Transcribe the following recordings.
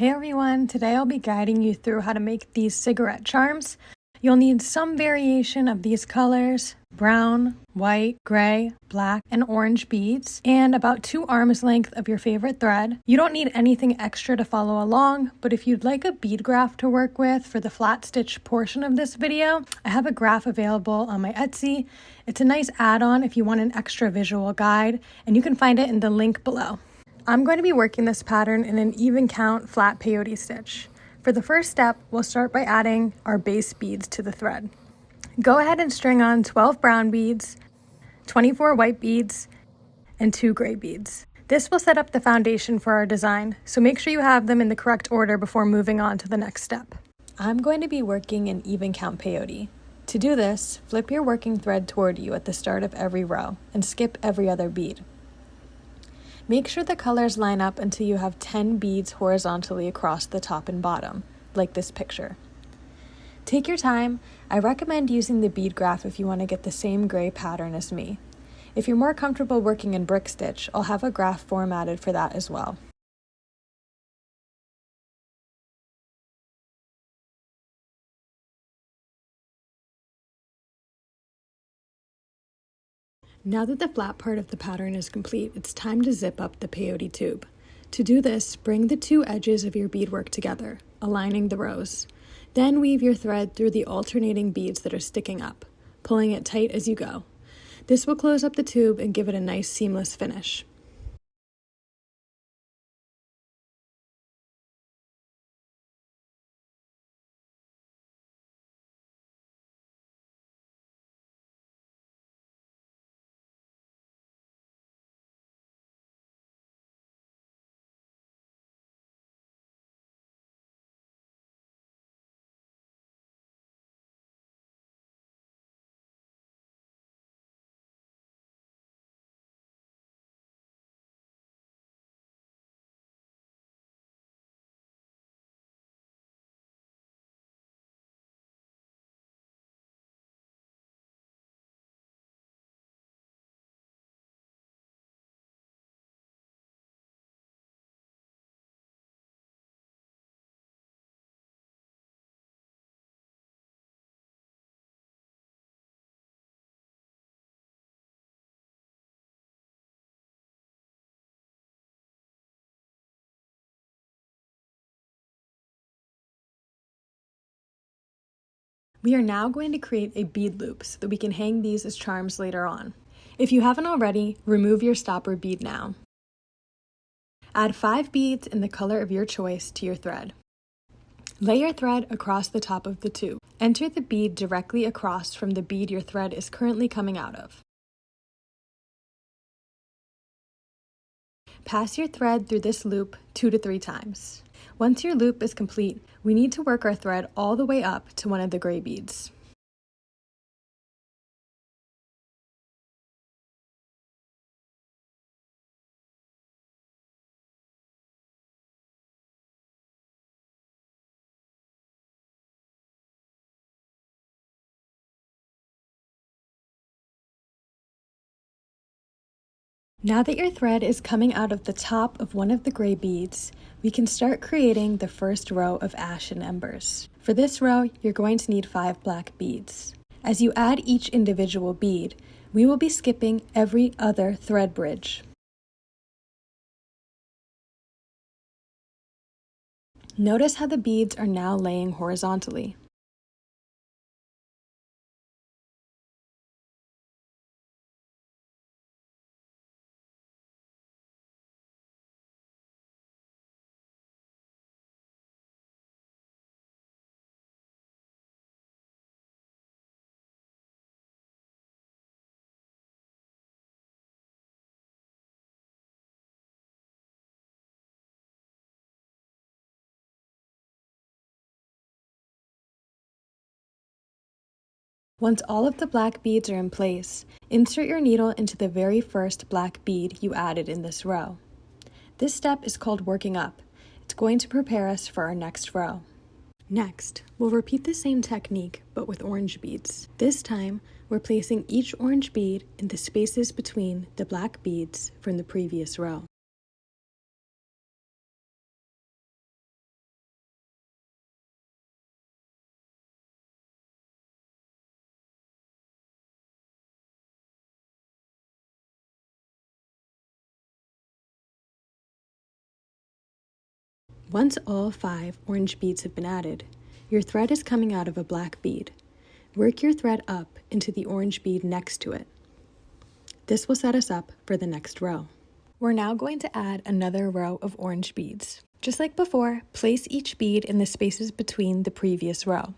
Hey everyone, today I'll be guiding you through how to make these cigarette charms. You'll need some variation of these colors: brown, white, gray, black, and orange beads, and about 2 arms length of your favorite thread. You don't need anything extra to follow along, but if you'd like a bead graph to work with for the flat stitch portion of this video, I have a graph available on my Etsy. It's a nice add-on if you want an extra visual guide, and you can find it in the link below. I'm going to be working this pattern in an even count flat peyote stitch. For the first step, we'll start by adding our base beads to the thread. Go ahead and string on 12 brown beads, 24 white beads, and 2 gray beads. This will set up the foundation for our design, so make sure you have them in the correct order before moving on to the next step. I'm going to be working in even count peyote. To do this, flip your working thread toward you at the start of every row and skip every other bead. Make sure the colors line up until you have 10 beads horizontally across the top and bottom, like this picture. Take your time. I recommend using the bead graph if you want to get the same gray pattern as me. If you're more comfortable working in brick stitch, I'll have a graph formatted for that as well. Now that the flat part of the pattern is complete, it's time to zip up the peyote tube. To do this, bring the 2 edges of your beadwork together, aligning the rows. Then weave your thread through the alternating beads that are sticking up, pulling it tight as you go. This will close up the tube and give it a nice seamless finish. We are now going to create a bead loop so that we can hang these as charms later on. If you haven't already, remove your stopper bead now. Add 5 beads in the color of your choice to your thread. Lay your thread across the top of the tube. Enter the bead directly across from the bead your thread is currently coming out of. Pass your thread through this loop 2 to 3 times. Once your loop is complete, we need to work our thread all the way up to one of the gray beads. Now that your thread is coming out of the top of one of the gray beads, we can start creating the first row of ashen embers. For this row, you're going to need 5 black beads. As you add each individual bead, we will be skipping every other thread bridge. Notice how the beads are now laying horizontally. Once all of the black beads are in place, insert your needle into the very first black bead you added in this row. This step is called working up. It's going to prepare us for our next row. Next, we'll repeat the same technique, but with orange beads. This time, we're placing each orange bead in the spaces between the black beads from the previous row. Once all 5 orange beads have been added, your thread is coming out of a black bead. Work your thread up into the orange bead next to it. This will set us up for the next row. We're now going to add another row of orange beads. Just like before, place each bead in the spaces between the previous row.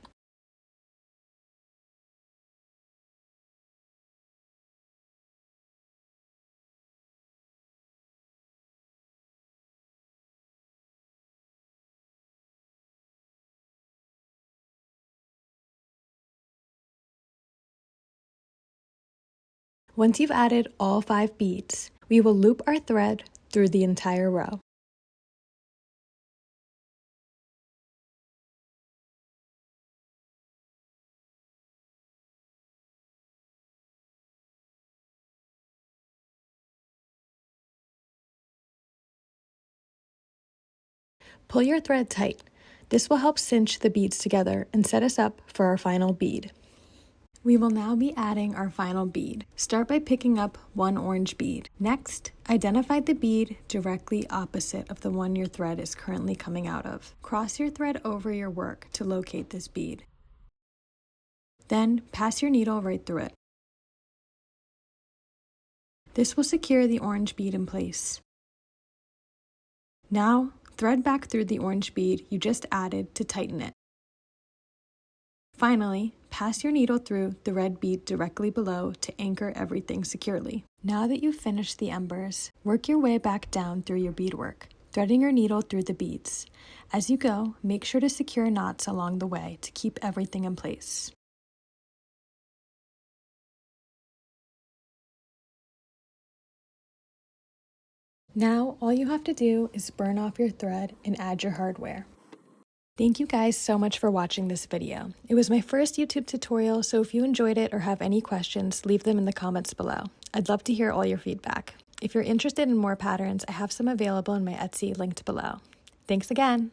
Once you've added all 5 beads, we will loop our thread through the entire row. Pull your thread tight. This will help cinch the beads together and set us up for our final bead. We will now be adding our final bead. Start by picking up one orange bead. Next, identify the bead directly opposite of the one your thread is currently coming out of. Cross your thread over your work to locate this bead. Then, pass your needle right through it. This will secure the orange bead in place. Now, thread back through the orange bead you just added to tighten it. Finally, pass your needle through the red bead directly below to anchor everything securely. Now that you've finished the embers, work your way back down through your beadwork, threading your needle through the beads. As you go, make sure to secure knots along the way to keep everything in place. Now, all you have to do is burn off your thread and add your hardware. Thank you guys so much for watching this video. It was my first YouTube tutorial, so if you enjoyed it or have any questions, leave them in the comments below. I'd love to hear all your feedback. If you're interested in more patterns, I have some available in my Etsy linked below. Thanks again!